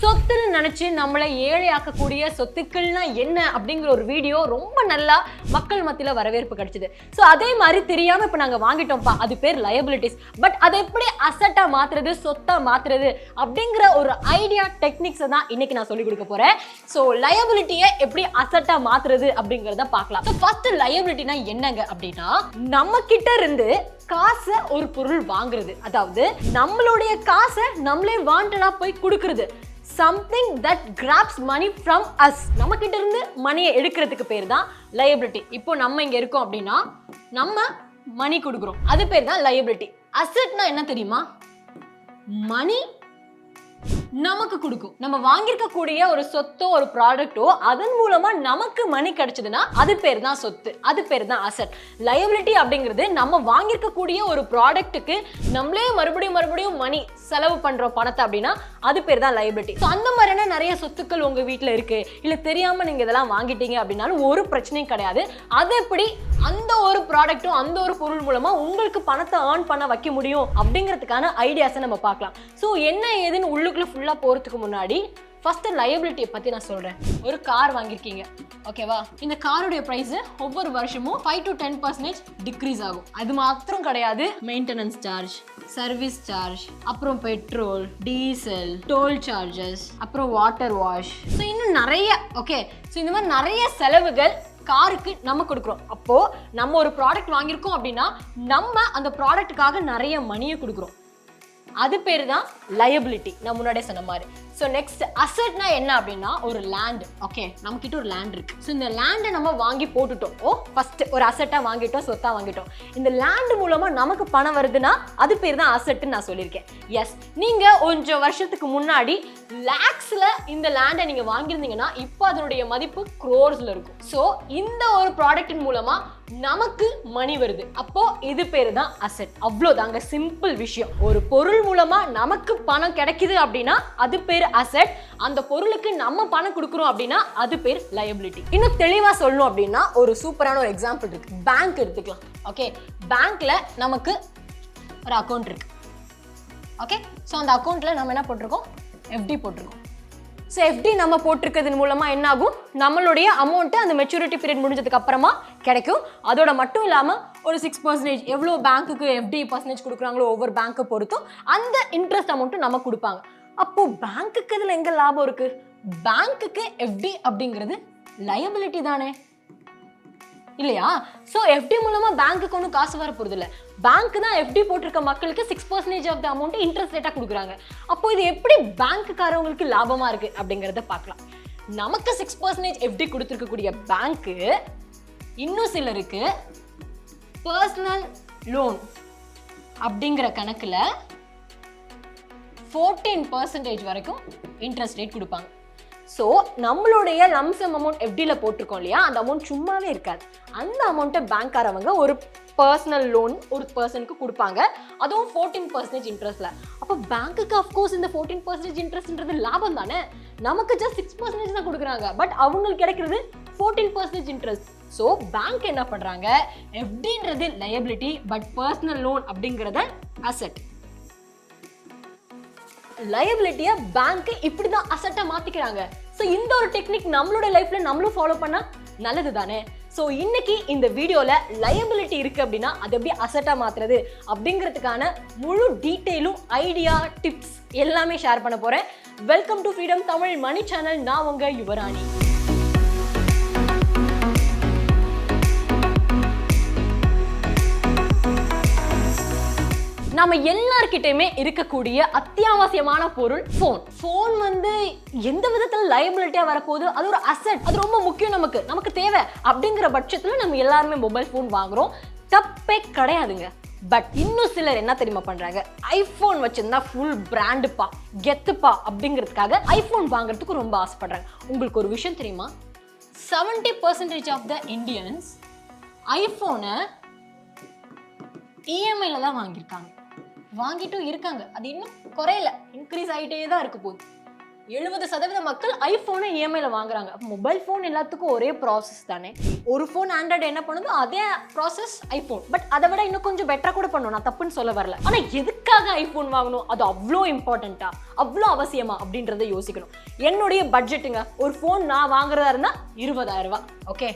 சொத்துன்னு நினைச்சு நம்மளை ஏழையாக்கக்கூடிய சொத்துக்கள்னா என்ன அப்படிங்கிற ஒரு வீடியோ ரொம்ப நல்லா மக்கள் மத்தியில வரவேற்பு கிடைச்சது. ஸோ அதே மாதிரி தெரியாம இப்ப நாங்க வாங்கிட்டோம்ப்பா, அது பேர் லயபிலிட்டிஸ். பட் அதை எப்படி அசட்டா மாத்துறது, சொத்தா மாத்துறது அப்படிங்கிற ஒரு ஐடியா டெக்னிக்ஸ் தான் இன்னைக்கு நான் சொல்லி கொடுக்க போறேன். ஸோ லயபிலிட்டியை எப்படி அசட்டா மாத்துறது அப்படிங்கறத பார்க்கலாம். ஸோ ஃபர்ஸ்ட் லயபிலிட்டினா என்னங்க அப்படின்னா, நம்ம கிட்ட இருந்து காசை ஒரு பொருள் வாங்குறது, அதாவது நம்மளுடைய காசை நம்மளே வாண்டடா போய் கொடுக்கறது. something that grabs money from us. நம்ம கிட்ட இருந்து மணியை எடுக்கிறதுக்கு பேர் தான் liability. இப்போ நம்ம இங்க இருக்கோம் அப்படின்னா நம்ம மணி கொடுக்குறோம், அது பேர் தான் liability. அசெட்னா என்ன தெரியுமா? மணி நமக்கு கொடுக்கும். நம்ம வாங்கியிருக்க கூடிய ஒரு சொத்தோ ஒரு ப்ராடக்ட்டோ அதன் மூலமா நமக்கு மணி கிடைச்சதுன்னா அது பேர் தான் சொத்து, அது பேர் தான் அசெட். லயபிலிட்டி அப்படிங்கிறது நம்ம வாங்கியிருக்க கூடிய ஒரு ப்ராடக்ட்டுக்கு நம்மளே மறுபடியும் மணி செலவு பண்றோம் பணத்தை அப்படின்னா அது பேர் தான் லயபிலிட்டி. ஸோ அந்த மாதிரியான நிறைய சொத்துக்கள் உங்க வீட்டில் இருக்கு, இல்லை தெரியாம நீங்க இதெல்லாம் வாங்கிட்டீங்க அப்படின்னாலும் ஒரு பிரச்சனையும் கிடையாது. அது எப்படி அந்த ஒரு ப்ராடக்ட்டும் அந்த ஒரு பொருள் மூலமா உங்களுக்கு பணத்தை ஏர்ன் பண்ண வைக்க முடியும் அப்படிங்கிறதுக்கான ஐடியாஸை நம்ம பார்க்கலாம். ஸோ என்ன ஏதுன்னு உள்ளுக்குள்ள ஃபுல்லா போறதுக்கு முன்னாடி ஃபர்ஸ்ட் லயபிலிட்டியை பத்தி நான் சொல்றேன். ஒரு கார் வாங்கியிருக்கீங்க, ஓகேவா? இந்த காருடைய பிரைஸ் ஒவ்வொரு வருஷமும் 5 to 10% டிக்ரீஸ் ஆகும். அது மாத்திரம் கிடையாது, மெயின்டெனன்ஸ் சார்ஜ், சர்வீஸ் சார்ஜ், அப்புறம் பெட்ரோல், டீசல், டோல் சார்ஜஸ், அப்புறம் வாட்டர் வாஷ், ஸோ இன்னும் நிறைய. ஓகே, ஸோ இந்த மாதிரி நிறைய செலவுகள் காருக்கு நம்ம கொடுக்குறோம். அப்போ நம்ம ஒரு ப்ராடக்ட் வாங்கியிருக்கோம் அப்படின்னா நம்ம அந்த ப்ராடக்ட்டுக்காக நிறைய மணியை கொடுக்குறோம், அது பேர் தான் லயபிலிட்டி. நான் முன்னாடியே சொன்ன மாதிரி. ஸோ நெக்ஸ்ட் அசெட்னா என்ன அப்படின்னா ஒரு லேண்ட். ஓகே, நம்ம கிட்ட ஒரு லேண்ட் இருக்கு. ஸோ இந்த லேண்டை நம்ம வாங்கி போட்டுட்டோம். ஃபர்ஸ்ட் ஒரு அசெட்டா வாங்கிட்டோம், சொத்தா வாங்கிட்டோம். இந்த லேண்ட் மூலமா நமக்கு பணம் வருதுன்னா அது பேர் தான் அசெட்னு நான் சொல்லியிருக்கேன். எஸ், நீங்க கொஞ்சம் வருஷத்துக்கு முன்னாடி லேக்ஸ்ல இந்த லேண்டை நீங்க வாங்கியிருந்தீங்கன்னா இப்போ அதனுடைய மதிப்பு crores இருக்கும். ஸோ இந்த ஒரு ப்ராடக்டின் மூலமா நமக்கு மணி வருது, அப்போ இது பேர் தான் அசெட். அவ்வளோதாங்க, சிம்பிள் விஷயம். ஒரு பொருள் மூலமா நமக்கு பணம் கிடைக்குது அப்படின்னா அது பேர் அசெட். அந்த பொருளுக்கு நம்ம பணம் கொடுக்குறோம் அப்படின்னா அது பேர் லயபிலிட்டி. இன்னும் தெளிவா சொல்லணும் அப்படின்னா ஒரு சூப்பரான ஒரு எக்ஸாம்பிள் இருக்கு. பேங்க் எடுத்துக்கலாம். ஓகே, பேங்க்ல நமக்கு ஒரு அக்கௌண்ட் இருக்கு. ஓகே, ஸோ அந்த அக்கௌண்ட்ல நம்ம என்ன போட்டிருக்கோம்? எஃப்டி போட்டிருக்கோம். ஸோ எஃப்டி நம்ம போட்டிருக்கிறது மூலமா என்ன ஆகும்? நம்மளுடைய அமௌண்ட்டு அந்த மெச்சூரிட்டி பீரியட் முடிஞ்சதுக்கு அப்புறமா கிடைக்கும். அதோட மட்டும் இல்லாமல் ஒரு 6% எவ்வளோ பேங்க்குக்கு எஃப்டி பர்சன்டேஜ் கொடுக்குறாங்களோ ஒவ்வொரு பேங்க்கை பொறுத்தும் அந்த இன்ட்ரெஸ்ட் அமௌண்ட்டும் நம்ம கொடுப்பாங்க. அப்போ பேங்க்குக்கு இதில் எங்க லாபம் இருக்கு? பேங்க்குக்கு எஃப்டி அப்படிங்கிறது லயபிலிட்டி தானே, இல்லையா? ஸோ எஃப்டி மூலமா பேங்க்குக்கு ஒன்றும் காசு வர போறது இல்லை. பேங்க் தான் எஃப்டி போட்டிருக்க மக்களுக்கு 6% ஆஃப் த அமௌண்ட் இன்ட்ரெஸ்ட் ரேட்டா கொடுக்குறாங்க. அப்போ இது எப்படி பேங்க்குக்காரவங்களுக்கு லாபமா இருக்கு அப்படிங்கிறத பார்க்கலாம். நமக்கு 6% எஃப்டி கொடுத்துருக்கக்கூடிய பேங்க்கு இன்னும் சிலருக்கு பர்சனல் லோன் அப்படிங்கிற கணக்குல 14% வரைக்கும் இன்ட்ரெஸ்ட் ரேட் கொடுப்பாங்க. ஸோ நம்மளுடைய லம்சம் அமௌண்ட் எஃப்டியில் போட்டிருக்கோம் இல்லையா, அந்த அமௌண்ட் சும்மாவே இருக்காது. அந்த அமௌண்ட்டை பேங்க்காரவங்க ஒரு பர்சனல் லோன் ஒரு பர்சனுக்கு கொடுப்பாங்க, அதுவும் 14% இன்ட்ரெஸ்ட்ல. அப்போ பேங்க்குக்கு அஃப்கோர்ஸ் இந்த 14% இன்ட்ரெஸ்ட்ன்றது லாபம் தானே. நமக்கு ஜஸ்ட் 6% தான் கொடுக்குறாங்க, பட் அவங்களுக்கு கிடைக்கிறது 14% இன்ட்ரெஸ்ட். ஸோ பேங்க் என்ன பண்றாங்க? எஃப்டின்றது லயபிலிட்டி, பட் பர்சனல் லோன் அப்படிங்கிறத அசெட். லயபிலிட்டியை பேங்க் இப்படிதான் அசெட்டா மாத்திக்கிறாங்க. ஸோ இந்த ஒரு டெக்னிக் நம்மளோட லைஃப்ல நம்மளும் ஃபாலோ பண்ணா நல்லது தானே. ஸோ இன்னைக்கு இந்த வீடியோல லயபிலிட்டி இருக்கு அப்படின்னா அது எப்படி அசெட்டா மாத்துறது அப்படிங்கிறதுக்கான முழு டீட்டெயிலும் ஐடியா டிப்ஸ் எல்லாமே ஷேர் பண்ண போறேன். Welcome to freedom Tamil Mani channel. நான் உங்க யுவராணி. நம்ம எல்லார்கிட்டயுமே இருக்கக்கூடிய அத்தியாவசியமான பொருள் போன். போன் வந்து எந்த விதத்துல லயபிலிட்டியா வரப்போகுது? அது ஒரு அசெட், அது ரொம்ப முக்கியம், நமக்கு தேவை. அப்படிங்கிற பட்சத்துல நம்ம எல்லாருமே மொபைல் போன் வாங்குறோம், தப்பே கிடையாதுங்க. பட் இன்னும் சிலர் என்ன தெரியுமா பண்றாங்க? ஐபோன் வச்சிருந்தா ஃபுல் பிராண்டுப்பா, கெத்துப்பா அப்படிங்கிறதுக்காக ஐபோன் வாங்குறதுக்கு ரொம்ப ஆசைப்படுறாங்க. உங்களுக்கு ஒரு விஷயம் தெரியுமா? 70% ஆஃப் த இந்தியன்ஸ் ஐபோனை இஎம்ஐல தான் வாங்கியிருக்காங்க, வாங்கிட்டும் இருக்காங்க. அது இன்னும் குறையல, இன்க்ரீஸ் ஆகிட்டே தான் இருக்க போகுது. 70% மக்கள் ஐபோனை இஎம்ஐல வாங்குறாங்க. மொபைல் ஃபோன் எல்லாத்துக்கும் ஒரே ப்ராசஸ் தானே. ஒரு ஃபோன் ஆண்ட்ராய்டு என்ன பண்ணுதோ அதே ப்ராசஸ் ஐபோன், பட் அதை விட இன்னும் கொஞ்சம் பெட்டரா கூட பண்ணும். நான் தப்புன்னு சொல்ல வரல. ஆனா எதுக்காக எதுக்காக ஐபோன் வாங்கணும், அது அவ்வளோ இம்பார்ட்டண்டா, அவ்வளோ அவசியமா அப்படின்றத யோசிக்கணும். என்னுடைய பட்ஜெட்டுங்க, ஒரு ஃபோன் நான் வாங்குறதா இருந்தா 20,000 ரூபாய். ஓகே,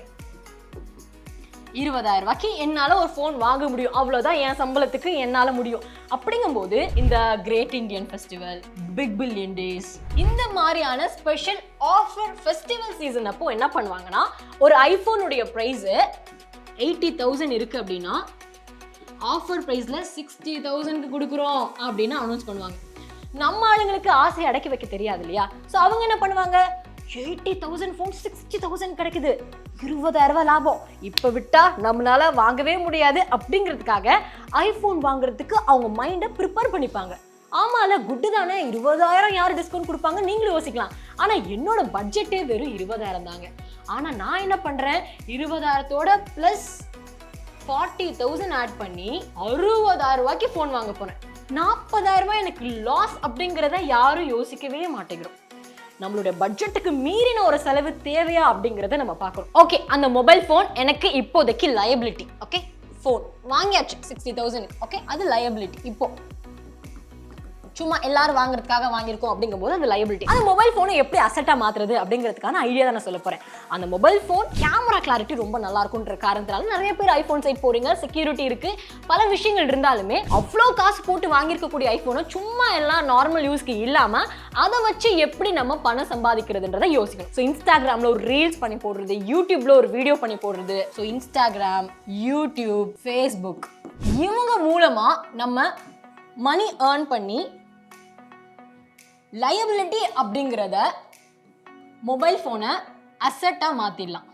20,000 ரூபாய்க்கு என்னால ஒரு ஃபோன் வாங்க முடியும், அவ்வளவுதான் என் சம்பளத்துக்கு என்னால முடியும். அப்படிங்கும்போது இந்த great Indian festival, big billion days, இந்த மாதிரியான ஸ்பெஷல் ஆஃபர் ஃபெஸ்டிவல் சீசன் அப்போ என்ன பண்ணுவாங்கன்னா, ஒரு ஐபோனுடைய பிரைஸ் 80,000 இருக்கு அப்படின்னா ஆஃபர் பிரைஸ்ல 60,000க்கு கொடுக்குறோம் அப்படின்னு அனௌன்ஸ் பண்ணுவாங்க. நம்ம ஆளுங்களுக்கு ஆசை அடக்கி வைக்க தெரியாது இல்லையா? ஸோ அவங்க என்ன பண்ணுவாங்க, 80,000 ஃபோன் 60,000 கிடைக்குது, 20,000 ரூபாய் லாபம், இப்போ விட்டா நம்மளால வாங்கவே முடியாது அப்படிங்கிறதுக்காக ஐபோன் வாங்குறதுக்கு அவங்க மைண்டை ப்ரிப்பேர் பண்ணிப்பாங்க. ஆமால, குட்டு தானே, 20,000 யார் டிஸ்கவுண்ட் கொடுப்பாங்க நீங்களும் யோசிக்கலாம். ஆனா என்னோட பட்ஜெட்டே வெறும் 20,000 தாங்க. ஆனா நான் என்ன பண்றேன், 20,000தோட பிளஸ் 40,000 ஆட் பண்ணி 60,000 ரூபாய்க்கு ஃபோன் வாங்க போறேன். 40,000 ரூபாய் எனக்கு லாஸ் அப்படிங்கிறத யாரும் யோசிக்கவே மாட்டேங்கிறோம். நம்மளுடைய பட்ஜெட்டுக்கு மீறின ஒரு செலவு தேவையா அப்படிங்கிறத நம்ம பார்க்கணும். ஓகே, அந்த மொபைல் ஃபோன் எனக்கு இப்போதைக்கு லயபிலிட்டி. ஓகே, ஃபோன் வாங்கியாச்சு 60,000. ஓகே, அது லயபிலிட்டி. இப்போ சும்மா எல்லாரும் வாங்குறதுக்காக வாங்கியிருக்கோம் அப்படிங்கும்போது அந்த லயபிலிட்டி. அந்த மொபைல் ஃபோனை எப்படி அசெட்டா மாத்துறது அப்படிங்கிறதுக்கான ஐடியா தான் நான் சொல்ல போறேன். அந்த மொபைல் ஃபோன் கேமரா கிளாரிட்டி ரொம்ப நல்லா இருக்கும்ன்ற காரணத்தினால நிறைய பேர் ஐபோன் சைட் போறீங்க, செக்யூரிட்டி இருக்கு, பல விஷயங்கள் இருந்தாலுமே அவ்வளோ காசு போட்டு வாங்கியிருக்கக்கூடிய ஐபோனை சும்மா எல்லாம் நார்மல் யூஸ்க்கு இல்லாம அதை வச்சு எப்படி நம்ம பணம் சம்பாதிக்கிறதுன்றதை யோசிக்கணும். ஸோ இன்ஸ்டாகிராம்ல ஒரு ரீல்ஸ் பண்ணி போடுறது, யூடியூப்ல ஒரு வீடியோ பண்ணி போடுறது. ஸோ இன்ஸ்டாகிராம், யூடியூப், ஃபேஸ்புக் இவங்க மூலமா நம்ம மணி ஏர்ன் பண்ணி லயபிலிட்டி அப்படிங்கிறத மொபைல் ஃபோனை அசெட்டா மாத்திடலாம்.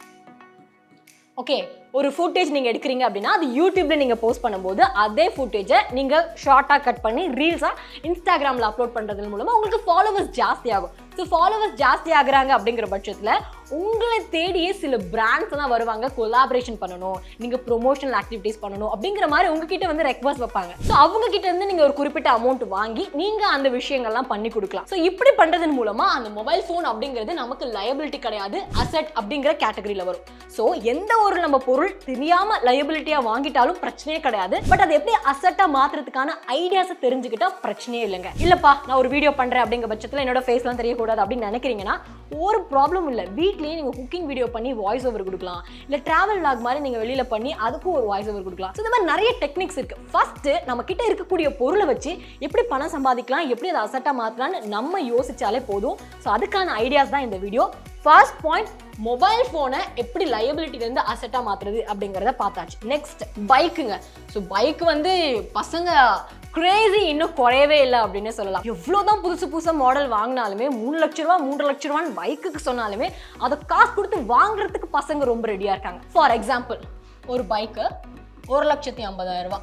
ஓகே, ஒரு ஃபுட்டேஜ் நீங்கள் எடுக்கிறீங்க அப்படின்னா அது யூடியூப்ல நீங்கள் போஸ்ட் பண்ணும்போது அதே ஃபுட்டேஜை நீங்கள் ஷார்ட்டாக கட் பண்ணி ரீல்ஸாக இன்ஸ்டாகிராமில் அப்லோட் பண்ணுறது மூலமாக உங்களுக்கு ஃபாலோவர்ஸ் ஜாஸ்தி ஆகும். ஸோ ஃபாலோவர்ஸ் ஜாஸ்தி ஆகுறாங்க அப்படிங்கிற பட்சத்தில் உங்களை தேடியே சில பிராண்ட்ஸ் தான் வருவாங்க, கொலாபரேஷன் பண்ணணும், நீங்கள் ப்ரொமோஷனல் ஆக்டிவிட்டீஸ் பண்ணணும் அப்படிங்கிற மாதிரி உங்ககிட்ட வந்து ரெக்வஸ்ட் வைப்பாங்க. ஸோ அவங்க கிட்ட இருந்து நீங்கள் ஒரு குறிப்பிட்ட அமௌண்ட் வாங்கி நீங்கள் அந்த விஷயங்கள்லாம் பண்ணி கொடுக்கலாம். ஸோ இப்படி பண்ணுறதன் மூலமாக அந்த மொபைல் ஃபோன் அப்படிங்கிறது நமக்கு லயபிலிட்டி கிடையாது, அசெட் அப்படிங்கிற கேட்டகரியில் வரும். ஸோ எந்த ஒரு நம்ம பொருள் தெரியாம லயபிலிட்டியா வாங்கிட்டாலும் பிரச்சனையே கிடையாது. பட் அதை எப்படி அசெட்டா மாத்துறதுக்கான ஐடியாஸை தெரிஞ்சுக்கிட்டா பிரச்சனையே இல்லைங்க. இல்லப்பா நான் ஒரு வீடியோ பண்றேன் அப்படிங்கிற பட்சத்தில் என்னோட ஃபேஸ்லாம் தெரியக்கூடாது அப்படின்னு நினைக்கிறீங்கன்னா ஒரு ப்ராப்ளம் இல்லை. வீட்லயே நீங்க குக்கிங் வீடியோ பண்ணி வாய்ஸ் ஓவர் கொடுக்கலாம், இல்ல டிராவல் வ்ளாக் மாதிரி நீங்க வெளியில பண்ணி அதுக்கும் ஒரு வாய்ஸ் ஓவர் கொடுக்கலாம். இந்த மாதிரி நிறைய டெக்னிக்ஸ் இருக்கு. ஃபர்ஸ்ட் நம்ம கிட்ட இருக்கக்கூடிய பொருளை வச்சு எப்படி பணம் சம்பாதிக்கலாம், எப்படி அதை அசெட்டா மாத்தலாம்னு நம்ம யோசிச்சாலே போதும். ஸோ அதுக்கான ஐடியாஸ் தான் இந்த வீடியோ. ஃபர்ஸ்ட் பாயிண்ட், மொபைல் ஃபோனை எப்படி லயபிலிட்டிலேருந்து அசெட்டா மாத்துறது அப்படிங்கிறத பார்த்தாச்சு. நெக்ஸ்ட் பைக்குங்க. ஸோ பைக் வந்து பசங்க கிரேசி இன்னும் குறையவே இல்லை அப்படின்னு சொல்லலாம். எவ்வளோதான் புதுசு புதுசாக மாடல் வாங்கினாலுமே 3 லட்ச ரூபா 3.5 லட்ச ரூபான்னு பைக்குக்கு சொன்னாலுமே அதை காசு கொடுத்து வாங்குறதுக்கு பசங்க ரொம்ப ரெடியாக இருக்காங்க. ஃபார் எக்ஸாம்பிள், ஒரு பைக்கு 1,50,000 ரூபா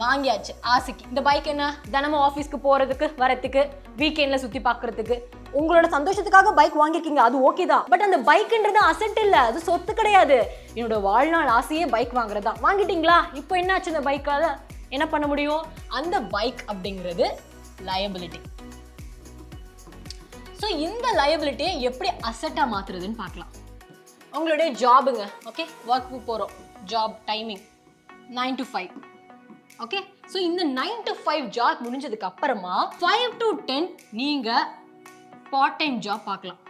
வாங்கியாச்சு ஆசைக்கு. இந்த பைக் என்ன, தினமும் ஆஃபீஸ்க்கு போகிறதுக்கு வரத்துக்கு, வீக்கெண்டில் சுற்றி பார்க்குறதுக்கு, உங்களோட சந்தோஷத்துக்காக பைக் வாங்கியிருக்கீங்க, அது ஓகே தான். பட் அந்த பைக்குன்றது அசெட் இல்லை, அது சொத்து கிடையாது. என்னோட வாழ்நாள் ஆசையே பைக் வாங்குறது தான். வாங்கிட்டீங்களா, இப்போ என்னாச்சு இந்த பைக்கால என்ன பண்ண முடியும்? அந்த பைக் அப்படிங்கிறது லயபிலிட்டி. ஸோ இந்த லயபிலிட்டியை எப்படி அசெட்டாக மாற்றுறதுன்னு பார்க்கலாம். உங்களுடைய ஜாபுங்க. ஓகே, ஒர்க்கு போகிறோம், job timing 9 to 5. Okay, so இந்த 9 to 5 ஜாப் முடிஞ்சதுக்கு அப்புறமா 5 to 10 நீங்க பார்ட் டைம் ஜாப் பார்க்கலாம்.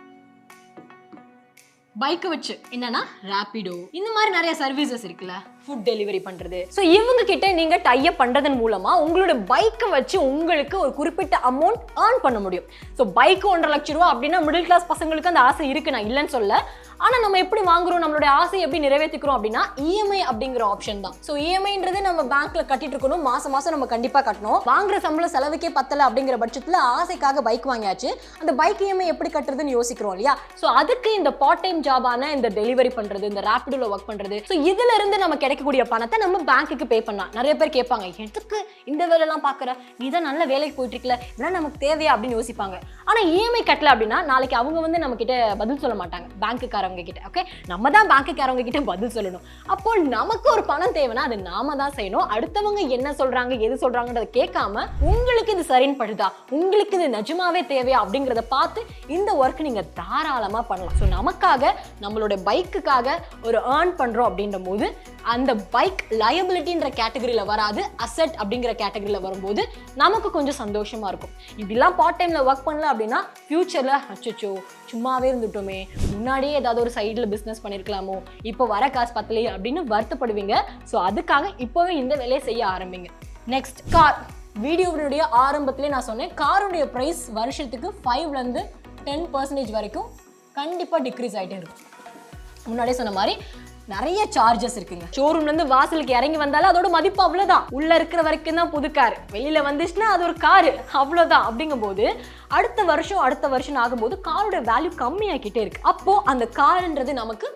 பைக்கை வச்சு என்னன்னா ராபிடோ, இந்த மாதிரி நிறைய சர்வீசஸ் இருக்குல்ல, ஃபுட் டெலிவரி பண்றது. ஸோ இவங்க கிட்ட நீங்க டைப் பண்றதன் மூலமா உங்களோட பைக்கை வச்சு உங்களுக்கு ஒரு குறிப்பிட்ட அமௌண்ட் ஏர்ன் பண்ண முடியும். ஸோ பைக் 1.5 லட்ச ரூபா அப்படின்னா மிடில் கிளாஸ் பசங்களுக்கு அந்த ஆசை இருக்கு, நான் இல்லைன்னு சொல்ல. ஆனா நம்ம எப்படி வாங்குறோம், நம்மளுடைய ஆசையை எப்படி நிறைவேற்றிக்கிறோம் அப்படின்னா இஎம்ஐ அப்படிங்கிற ஆப்ஷன் தான். ஸோ இஎம்ஐன்றது நம்ம பேங்க்ல கட்டிட்டு இருக்கணும், மாசம் மாசம் நம்ம கண்டிப்பா கட்டணும். வாங்குற சம்பளம் செலவுக்கே பத்தல அப்படிங்கிற பட்சத்துல ஆசைக்காக பைக் வாங்கியாச்சு, அந்த பைக் இஎம்ஐ எப்படி கட்டுறதுன்னு யோசிக்கிறோம் இல்லையா? ஸோ அதுக்கு இந்த பார்ட் டைம் ஜாபான இந்த டெலிவரி பண்றது, இந்த ராபிடோல ஒர்க் பண்றது, ஸோ இதுல இருந்து நம்ம கிடைக்கக்கூடிய பணத்தை நம்ம பேங்க்குக்கு பே பண்ணலாம். நிறைய பேர் கேட்பாங்க, எதுக்கு இந்த வேலைலாம் பாக்குற, நீ தான் நல்ல வேலைக்கு போயிட்டு இருக்கல, இதெல்லாம் நமக்கு தேவையா அப்படின்னு யோசிப்பாங்க. ஆனா இஎம்ஐ கட்டல அப்படின்னா நாளைக்கு அவங்க வந்து நம்ம கிட்ட பதில் சொல்ல மாட்டாங்க, பேங்க்குக்காரங்க கிட்ட. ஓகே, நம்ம தான் பேங்க்குக்காரங்க கிட்ட பதில் சொல்லணும். அப்போ நமக்கு ஒரு பணம் தேவைன்னா அது நாம தான் செய்யணும். அடுத்தவங்க என்ன சொல்றாங்க, எது சொல்றாங்கன்றத கேட்காம உங்களுக்கு இது சரின்னு படுதா, உங்களுக்கு இது நிஜமாவே தேவையா அப்படிங்கறத பார்த்து இந்த ஒர்க் நீங்க தாராளமா பண்ணலாம். ஸோ நமக்காக, நம்மளோட பைக்குக்காக ஒரு ஏர்ன் பண்றோம் அப்படின்ற போது அந்த பைக் லயபிலிட்டின்ற கேட்டகரியில வராது, அசெட் அப்படிங்கிற கேட்டகரியில வரும்போது நமக்கு கொஞ்சம் சந்தோஷமா இருக்கும். இப்படிலாம் பார்ட் டைம்ல ஒர்க் பண்ணல அப்படின்னா ஃபியூச்சர்ல அச்சோ சும்மாவே இருந்துட்டோமே, முன்னாடியே ஏதாவது ஒரு சைடில் பிஸ்னஸ் பண்ணியிருக்கலாமோ, இப்போ வர காசு பத்தலையே அப்படின்னு வருத்தப்படுவீங்க. ஸோ அதுக்காக இப்போவே இந்த வேலையை செய்ய ஆரம்பிங்க. Next, car. வீடியோவினுடைய ஆரம்பத்திலே நான் சொன்னேன், காருடைய ப்ரைஸ் வருஷத்துக்கு 5லேருந்து 10% வரைக்கும் கண்டிப்பாக டிக்ரீஸ் ஆகிட்டே இருக்கும். முன்னாடியே சொன்ன மாதிரி நிறைய சார்ஜஸ் இருக்குங்க. ஷோரூம்லேருந்து வாசலுக்கு இறங்கி வந்தாலும் அதோட மதிப்பு அவ்வளோதான். உள்ள இருக்கிற வரைக்கும் தான் புது கார், வெளியில வந்துச்சுன்னா அது ஒரு காரு அவ்வளோதான். அப்படிங்கும்போது அடுத்த வருஷம் ஆகும்போது காரோட வேல்யூ கம்மியாக்கிட்டே இருக்கு. அப்போ அந்த காருன்றது நமக்கு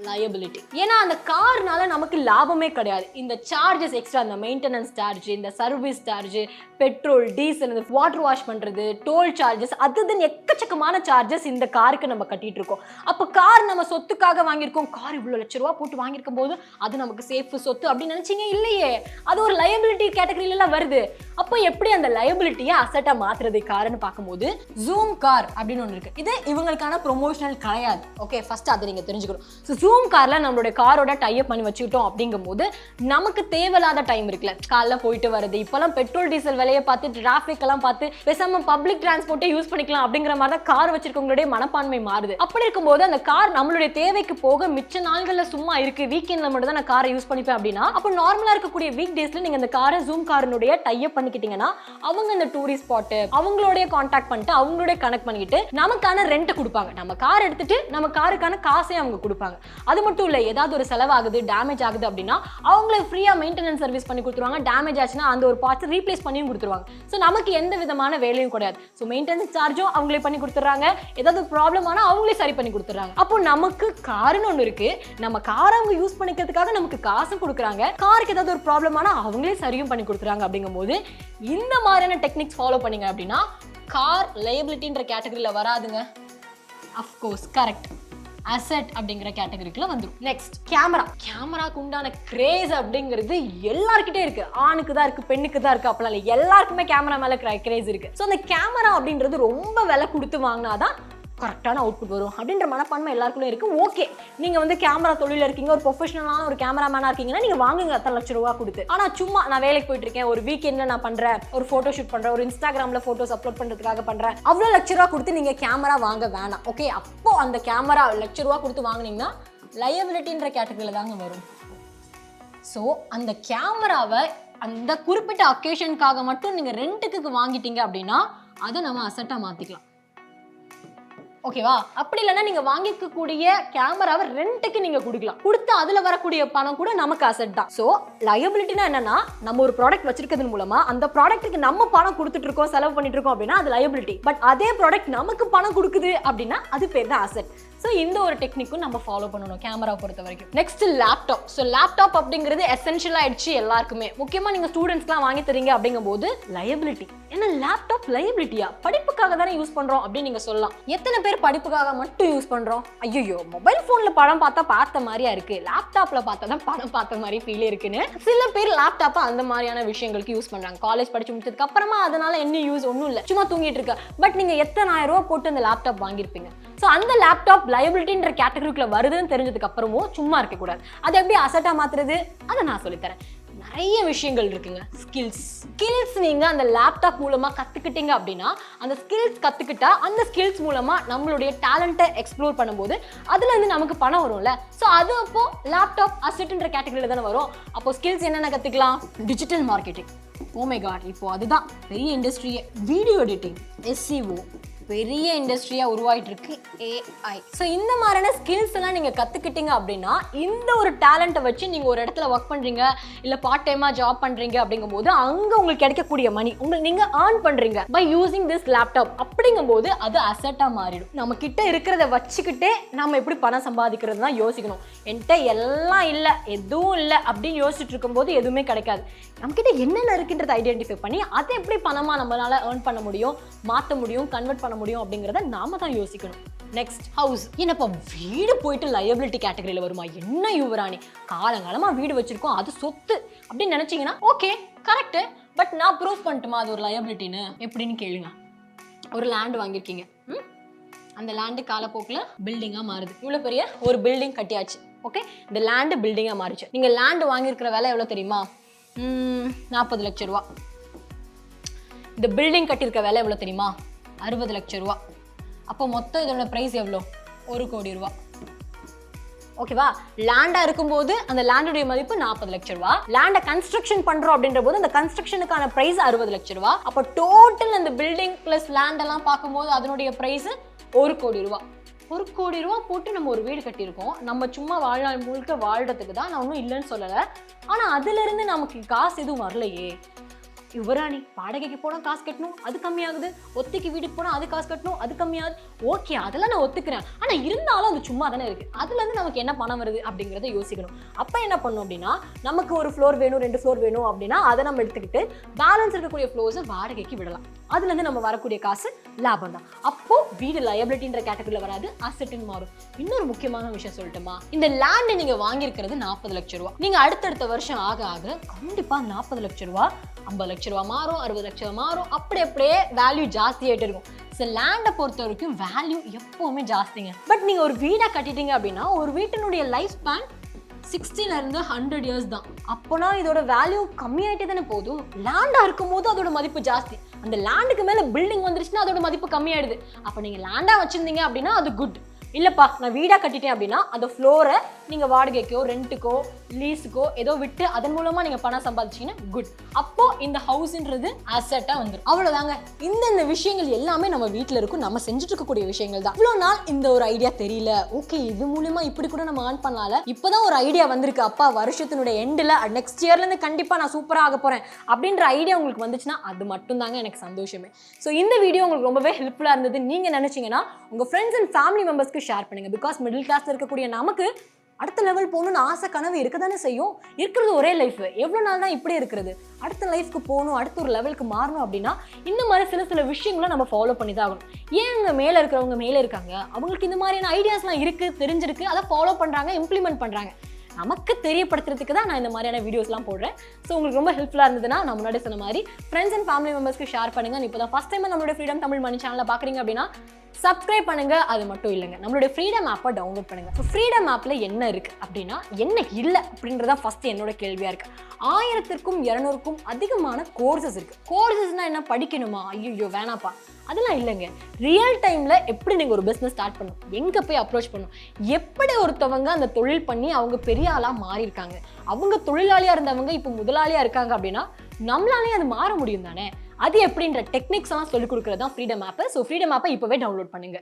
லயபிலிட்டி. ஏன்னா அந்த கார்னால நமக்கு லாபமே கிடையாது. இந்த சார்ஜஸ் எக்ஸ்ட்ரா, இந்த மெயின்டெனன்ஸ் சார்ஜ், இந்த சர்வீஸ் சார்ஜ், பெட்ரோல், டீசல், இந்த வாட்டர் வாஷ் பண்றது, டோல் சார்ஜஸ், அதுதான் எக்கச்சக்கமான சார்ஜஸ் இந்த காருக்கு நம்ம கட்டிட்டு இருக்கோம். அப்போ கார் நம்ம சொத்துக்காக வாங்கியிருக்கோம், கார் இவ்வளோ லட்ச ரூபா போட்டு வாங்கியிருக்கும் போது அது நமக்கு சேஃப் சொத்து அப்படின்னு நினைச்சீங்க இல்லையே, அது ஒரு லயபிலிட்டி கேட்டகரியில வருது. அப்போ எப்படி அந்த லயபிலிட்டியை அசெட்டா மாத்துறது காருன்னு பார்க்கும்போது ஜூம் கார் அப்படின்னு ஒன்று இருக்கு. இது இவங்களுக்கான ப்ரொமோஷனல் கிடையாது. ஓகே, ஃபர்ஸ்ட் அதை நீங்க தெரிஞ்சுக்கணும். ஜூம் கார்ல நம்மளோட காரோட டைப் பண்ணி வச்சுக்கிட்டோம் அப்படிங்கும்போது நமக்கு தேவையில்லாத டைம் இருக்குல்ல, காலைல போயிட்டு வருது, இப்பெல்லாம் பெட்ரோல் டீசல் விலையை பார்த்து டிராஃபிக் எல்லாம் பார்த்து பேசாம பப்ளிக் டிரான்ஸ்போர்ட்டே யூஸ் பண்ணிக்கலாம் அப்படிங்கிற மாதிரி தான் கார் வச்சிருக்கவங்களுடைய மனப்பான்மை மாறுது. அப்படி இருக்கும்போது அந்த கார் நம்மளுடைய தேவைக்கு போக மிச்ச நாள்கள்ல சும்மா இருக்கு, வீக்கெண்ட்ல மட்டும் தான் நான் காரை யூஸ் பண்ணிப்பேன் அப்படின்னா, அப்போ நார்மலா இருக்கக்கூடிய வீக் டேஸ்ல நீங்க அந்த காரை ஜூம் காரனுடைய டைப் பண்ணிக்கிட்டீங்கன்னா அவங்க இந்த டூரிஸ்ட் ஸ்பாட் அவங்களுடைய கான்டாக்ட் பண்ணிட்டு அவங்களுடைய கனெக்ட் பண்ணிக்கிட்டு நமக்கான ரெண்ட் கொடுப்பாங்க. நம்ம கார் எடுத்துட்டு நம்ம காருக்கான காசையும் அவங்க கொடுப்பாங்க. அது மட்டும் இல்லை, ஏதாவது ஒரு செலவாகுது, டேமேஜ் ஆகுது அப்படின்னா அவங்களே ஃப்ரீயா மெயின்டெனன்ஸ் சர்வீஸ் பண்ணி கொடுத்துருவாங்க. டேமேஜ் ஆச்சுன்னா அந்த ஒரு பார்ட்ஸ் ரீப்ளேஸ் பண்ணியும் கொடுத்துருவாங்க. ஸோ நமக்கு எந்த விதமான வேலையும் கிடையாது. ஸோ மெயின்டெனன்ஸ் சார்ஜும் அவங்களே பண்ணி கொடுத்துறாங்க, ஏதாவது ப்ராப்ளம் ஆனால் அவங்களே சரி பண்ணி கொடுத்துறாங்க. அப்போ நமக்கு காருன்னு ஒன்று இருக்கு, நம்ம காரை அவங்க யூஸ் பண்ணிக்கிறதுக்காக நமக்கு காசும் கொடுக்குறாங்க, காருக்கு ஏதாவது ஒரு ப்ராப்ளம் ஆனால் அவங்களே சரியும் பண்ணி கொடுத்துறாங்க. அப்படிங்கும்போது இந்த மாதிரியான டெக்னிக்ஸ் ஃபாலோ பண்ணீங்க அப்படின்னா கார் லயபிலிட்டின்ற கேட்டகரியில வராதுங்க. அஃப்கோர்ஸ் கரெக்ட், அசெட் அப்படிங்கிற கேட்டகரிக்குள்ள வந்துடும். நெக்ஸ்ட், கேமராக்கு உண்டான கிரேஸ் அப்படிங்கிறது எல்லார்கிட்டே இருக்கு. ஆணுக்கு தான் இருக்கு, பெண்ணுக்கு தான் இருக்கு, அப்பலாம் இல்லை, எல்லாருக்குமே கேமரா மேல கிரேஸ் இருக்கு. ஸோ அந்த கேமரா அப்படின்றது ரொம்ப விலை கொடுத்து வாங்கினாதான் கரெக்டான அவுட்புட் வரும் அப்படின்ற மனப்பான்மை எல்லாருக்குள்ளே இருக்கு. ஓகே, நீங்க வந்து கேமரா தொழில இருக்கீங்க, ஒரு ப்ரொஃபஷனலான ஒரு கேமராமேனா இருக்கீங்கன்னா நீங்க வாங்குங்க அத்தனை லட்சம் ரூபா கொடுத்து. ஆனா சும்மா நான் வேலைக்கு போயிட்டு இருக்கேன், ஒரு வீக்கெண்ட்ல நான் பண்றேன், ஒரு போட்டோ ஷூட் பண்றேன், ஒரு இன்ஸ்டாகிராம்ல போட்டோஸ் அப்லோட் பண்றதுக்காக பண்றேன், அவ்வளவு லட்ச ரூபா கொடுத்து நீங்க கேமரா வாங்க வேணாம். ஓகே, அப்போ அந்த கேமரா லட்ச ரூபா கொடுத்து வாங்கினீங்கன்னா லயபிலிட்டின்ற கேட்டகரியில தாங்க வரும். ஸோ அந்த கேமராவை அந்த குறிப்பிட்ட அக்கேஷனுக்காக மட்டும் நீங்க ரெண்டுக்கு வாங்கிட்டீங்க அப்படின்னா அதை நம்ம அசெட்டா மாத்திக்கலாம். ஓகேவா? அப்படி இல்லைன்னா நீங்க வாங்கிக்கக்கூடிய கேமராவை ரெண்டுக்கு நீங்க கொடுக்கலாம், கொடுத்து அதுல வரக்கூடிய பணம் கூட நமக்கு அசெட் தான். சோ லயபிலிட்டினா என்னன்னா, நம்ம ஒரு ப்ராடக்ட் வச்சிருக்கிறது மூலமா அந்த ப்ராடக்ட்டுக்கு நம்ம பணம் கொடுத்துட்டு இருக்கோம், செலவு பண்ணிட்டு இருக்கோம் அப்படின்னா அது லயபிலிட்டி. பட் அதே ப்ராடக்ட் நமக்கு பணம் கொடுக்குது அப்படின்னா அது பேர் தான் அசெட். ஸோ இந்த ஒரு டெக்னிக்கும் நம்ம ஃபாலோ பண்ணணும் கேமரா பொறுத்த வரைக்கும். Next, laptop. ஸோ லேப்டாப் அப்படிங்கிறது எசென்ஷியல் ஆயிடுச்சு எல்லாருக்குமே. முக்கியமா நீங்க ஸ்டூடெண்ட்ஸ்லாம் வாங்கி தரீங்க அப்படிங்கும்போது லயபிலிட்டி. ஏன்னா லேப்டாப் லயபிலிட்டியா? படிப்புக்காக தானே யூஸ் பண்றோம் அப்படின்னு நீங்க சொல்லலாம். எத்தனை பேர் படிப்புக்காக மட்டும் யூஸ் பண்றோம்? ஐயோ, மொபைல் போன்ல படம் பார்த்தா பார்த்த மாதிரியா இருக்கு, லேப்டாப்ல பார்த்தா தான் படம் பார்த்த மாதிரி ஃபீல் இருக்குன்னு சில பேர் லேப்டாப்பை அந்த மாதிரியான விஷயங்களுக்கு யூஸ் பண்றாங்க. காலேஜ் படிச்சு முடிச்சதுக்கு அப்புறமா அதனால என்ன யூஸ்? ஒன்றும் இல்லை, சும்மா தூங்கிட்டு இருக்க. பட் நீங்க எத்தனை ஆயிரம் ரூபாய் போட்டு அந்த லேப்டாப் வாங்கியிருப்பீங்க. ஸோ அந்த லேப்டாப் லயபிலிட்டின்ற கேட்டகரிக்குள்ள வருதுன்னு தெரிஞ்சதுக்கு அப்புறமும் சும்மா இருக்கக்கூடாது. அதை எப்படி அசெட்டா மாத்துறது அதை நான் சொல்லித்தரேன். நிறைய விஷயங்கள் இருக்குங்க. ஸ்கில்ஸ் நீங்க அந்த லேப்டாப் மூலமா கத்துக்கிட்டீங்க அப்படின்னா, அந்த ஸ்கில்ஸ் கத்துக்கிட்டா அந்த ஸ்கில்ஸ் மூலமா நம்மளுடைய டேலண்ட்டை எக்ஸ்ப்ளோர் பண்ணும்போது அதுல இருந்து நமக்கு பணம் வரும்ல. ஸோ அது அப்போ லேப்டாப் அசெட்ன்ற கேட்டகரியில தானே வரும். அப்போ ஸ்கில்ஸ் என்னென்ன கத்துக்கலாம்? Digital marketing. Oh my God, இப்போ அதுதான் பெரிய இண்டஸ்ட்ரியே. வீடியோ எடிட்டிங், SEO பெரிய இண்டஸ்ட்ரியா உருவாயிட்டு இருக்கு, AI. ஸோ இந்த மாதிரியான ஸ்கில்ஸ் எல்லாம் நீங்க கத்துக்கிட்டீங்க அப்படின்னா இந்த ஒரு டேலண்ட்டை வச்சு நீங்க ஒரு இடத்துல ஒர்க் பண்றீங்க, இல்ல பார்ட் டைமா ஜாப் பண்றீங்க அப்படிங்கும்போது அங்க உங்களுக்கு கிடைக்கக்கூடிய மணி நீங்க ஏர்ன் பண்றீங்க பை யூசிங் திஸ் லேப்டாப். அப்படிங்கும்போது அது அசெட்டா மாறிடும். நம்ம கிட்ட இருக்கிறத வச்சுக்கிட்டே நம்ம எப்படி பணம் சம்பாதிக்கிறது தான் யோசிக்கணும். என்கிட்ட எல்லாம் இல்லை, எதுவும் இல்லை அப்படின்னு யோசிச்சுட்டு இருக்கும்போது எதுவுமே கிடைக்காது. நம்ம கிட்ட என்னென்ன இருக்குன்றதை ஐடென்டிஃபை பண்ணி அதை எப்படி பணமா நம்மளால ஏர்ன் பண்ண முடியும், மாற்ற முடியும், கன்வெர்ட் பண்ண முடியும் அப்படிங்கிறத நாம தான் யோசிக்கணும். Next, house. என்னப்பா வீடு போயிட்டு லயபிலிட்டி கேட்டகரியில வருமா? என்ன யுவராணி, காலங்காலமா வீடு வச்சிருக்கோம், அது சொத்து அப்படின்னு நினைச்சீங்கன்னா ஓகே கரெக்ட். பட் நான் ப்ரூவ் பண்ணட்டுமா அது ஒரு லயபிலிட்டின்னு? எப்படின்னு கேளுங்க. ஒரு லேண்ட் வாங்கியிருக்கீங்க, அந்த லேண்டு காலப்போக்கில் பில்டிங்கா மாறுது. இவ்வளவு பெரிய ஒரு பில்டிங் கட்டியாச்சு, ஓகே, இந்த லேண்டு பில்டிங்காக மாறிச்சு. நீங்கள் லேண்டு வாங்கியிருக்கிற விலை எவ்வளோ தெரியுமா? 40 லட்சம் ரூபா. இந்த பில்டிங் கட்டியிருக்க விலை எவ்வளோ தெரியுமா? 60 லட்சம் ரூபா. அப்போ மொத்தம் இதோட ப்ரைஸ் எவ்வளோ? 1 கோடி ரூபா. ஓகேவா? லேண்டா இருக்கும்போது அந்த லேண்டுடைய மதிப்பு 40 லட்சம் ரூபா. லேண்டை கன்ஸ்ட்ரக்ஷன் பண்றோம் அப்படின்ற போது அந்த கன்ஸ்ட்ரக்ஷனுக்கான பிரைஸ் 60 லட்சம் ரூபா. அப்போ டோட்டல் அந்த பில்டிங் பிளஸ் லேண்ட் எல்லாம் பார்க்கும்போது அதனுடைய பிரைஸ் 1 கோடி ரூபா. 1 கோடி ரூபா போட்டு நம்ம ஒரு வீடு கட்டியிருக்கோம். நம்ம சும்மா வாழ்நாள் முழுக்க வாழ்றதுக்கு தான், நான் ஒன்றும் இல்லைன்னு சொல்லலை. ஆனால் அதுல இருந்து நமக்கு காசு எதுவும் வரலையே. யுவராணி வாடகைக்கு போனால் காசு கட்டணும், அது கம்மியாகுது. ஒத்திக்கு வீட்டுக்கு போனால் அது காசு கட்டணும், அது கம்மியாகுது. ஓகே, அதெல்லாம் நான் ஒத்துக்கிறேன். ஆனால் இருந்தாலும் அது சும்மா தானே இருக்குது. அதுலேருந்து நமக்கு என்ன பணம் வருது அப்படிங்கிறத யோசிக்கணும். அப்போ என்ன பண்ணணும் அப்படின்னா, நமக்கு ஒரு ஃப்ளோர் வேணும், 2 ஃப்ளோர் வேணும் அப்படின்னா அதை நம்ம எடுத்துக்கிட்டு பேலன்ஸ் இருக்கக்கூடிய ஃப்ளோர்ஸை வாடகைக்கு விடலாம். அதுலேருந்து நம்ம வரக்கூடிய காசு லாபம் தான். அப்போ வீடு லயபிலிட்டின்ற கேட்டகரியில் வராது, அசெட்னு மாறும். இன்னொரு முக்கியமான விஷயம் சொல்லட்டுமா? இந்த லேண்டை நீங்கள் வாங்கியிருக்கிறது 40 லட்சம் ரூபா. நீங்கள் அடுத்தடுத்த வருஷம் ஆக ஆக கண்டிப்பாக 40 லட்சம் ரூபா 50 லட்சம் ரூபா மாறும், 60 லட்சம் மாறும். அப்படியே வேல்யூ ஜாஸ்தியாகிட்டே இருக்கும். ஸோ லேண்டை பொறுத்த வரைக்கும் வேல்யூ எப்போவுமே ஜாஸ்திங்க. பட் நீங்கள் ஒரு வீடாக கட்டிட்டீங்க அப்படின்னா ஒரு வீட்டினுடைய லைஃப் ஸ்பேன் 60 100 இயர்ஸ் தான். அப்போனா இதோட வேல்யூ கம்மியாயிட்டே தானே போதும். லேண்டாக இருக்கும் போது அதோட மதிப்பு ஜாஸ்தி. அந்த லேண்டுக்கு மேலே பில்டிங் வந்துருச்சுன்னா அதோட மதிப்பு கம்மியாயிடுது. அப்போ நீங்கள் லேண்டாக வச்சுருந்தீங்க அப்படின்னா அது குட். இல்லைப்பா நான் வீடாக கட்டிட்டேன் அப்படின்னா அந்த ஃப்ளோரை நீங்கள் வாடகைக்கோ ரெண்ட்டுக்கோ லீஸுக்கோ ஏதோ விட்டு அதன் மூலமாக நீங்கள் பணம் சம்பாதிச்சிங்கன்னா குட். அப்போது இந்த ஹவுஸ்ன்றது அசெட்டாக வந்துடும். அவ்வளோதாங்க. இந்த விஷயங்கள் எல்லாமே நம்ம வீட்டில் இருக்கும், நம்ம செஞ்சுட்டு இருக்கக்கூடிய விஷயங்கள் தான். இவ்வளோ நாள் இந்த ஒரு ஐடியா தெரியல, ஓகே இது மூலமா இப்படி கூட நம்ம ஆன் பண்ணலாம்ல, இப்போதான் ஒரு ஐடியா வந்திருக்கு. அப்பா வருஷத்தினுடைய எண்டில் நெக்ஸ்ட் இயர்லேருந்து கண்டிப்பாக நான் சூப்பராக ஆக போகிறேன் அப்படின்ற ஐடியா உங்களுக்கு வந்துச்சுன்னா அது மட்டும் தாங்க எனக்கு சந்தோஷமே. ஸோ இந்த வீடியோ உங்களுக்கு ரொம்பவே ஹெல்ப்ஃபுல்லாக இருந்தது நீங்கள் நினச்சிங்கன்னா உங்கள் ஃப்ரெண்ட்ஸ் அண்ட் ஃபேமிலி மெம்பர்ஸ்க்கு ஷேர் பண்ணுங்க. பிகாஸ் மிடில் கிளாஸ்ல இருக்கக்கூடிய நமக்கு அடுத்த லெவல் போகணும்னு ஆசை கனவு இருக்க தானே செய்யும். இருக்கிறது ஒரே லைஃப், எவ்வளோ நாள் தான் இப்படி இருக்கிறது? அடுத்த லைஃப்க்கு போகணும், அடுத்த ஒரு லெவலுக்கு மாறணும் அப்படின்னா இந்த மாதிரி சில விஷயங்களை நம்ம ஃபாலோ பண்ணி தான் ஆகணும். ஏன் இங்கே மேலே இருக்கிறவங்க மேலே இருக்காங்க, அவங்களுக்கு இந்த மாதிரியான ஐடியாஸ்லாம் இருக்குது, தெரிஞ்சிருக்கு, அதை ஃபாலோ பண்ணுறாங்க, இம்ப்ளிமெண்ட் பண்ணுறாங்க. நமக்கு தெரியப்படுத்துறதுக்கு தான் நான் இந்த மாதிரியான வீடியோஸ்லாம் போடுறேன். ஸோ உங்களுக்கு ரொம்ப ஹெல்ப்ஃபுல்லாக இருந்ததுன்னா நான் முன்னாடி சொன்ன மாதிரி ஃப்ரெண்ட்ஸ் அண்ட் ஃபேமிலி மெம்பர்ஸ்க்கு ஷேர் பண்ணுங்க. இப்போ தான் ஃபஸ்ட் டைம் நம்மளோட ஃப்ரீடம் தமிழ் மணி சேனலில் பார்க்குறீங்க அப்படின்னா சப்ஸ்கிரைப் பண்ணுங்க. அது மட்டும் இல்லைங்க, நம்மளுடைய ஃப்ரீடம் ஆப்பை டவுன்லோட் பண்ணுங்க. ஸோ ஃப்ரீடம் ஆப்பில் என்ன இருக்கு அப்படின்னா என்ன இல்லை அப்படின்றத ஃபர்ஸ்ட் என்னோட கேள்வியாக இருக்கு. 1000க்கும் 200க்கும் அதிகமான கோர்சஸ் இருக்கு. கோர்சஸ்னா என்ன, படிக்கணுமா? ஐயோ வேணாப்பா, அதெல்லாம் இல்லைங்க. ரியல் டைமில் எப்படி நீங்கள் ஒரு பிஸ்னஸ் ஸ்டார்ட் பண்ணணும், எங்கே போய் அப்ரோச் பண்ணணும், எப்படி ஒருத்தவங்க அந்த தொழில் பண்ணி அவங்க பெரிய ஆளாக மாறியிருக்காங்க, அவங்க தொழிலாளியாக இருந்தவங்க இப்போ முதலாளியாக இருக்காங்க அப்படின்னா நம்மளாலே அது மாற முடியும் தானே. அது எப்படின்ற டெக்னிக்ஸ் எல்லாம் சொல்லிக் கொடுக்குறது தான் ஃப்ரீடம் ஆப். ஸோ ஃப்ரீடம் ஆப்பை இப்போவே டவுன்லோட் பண்ணுங்க.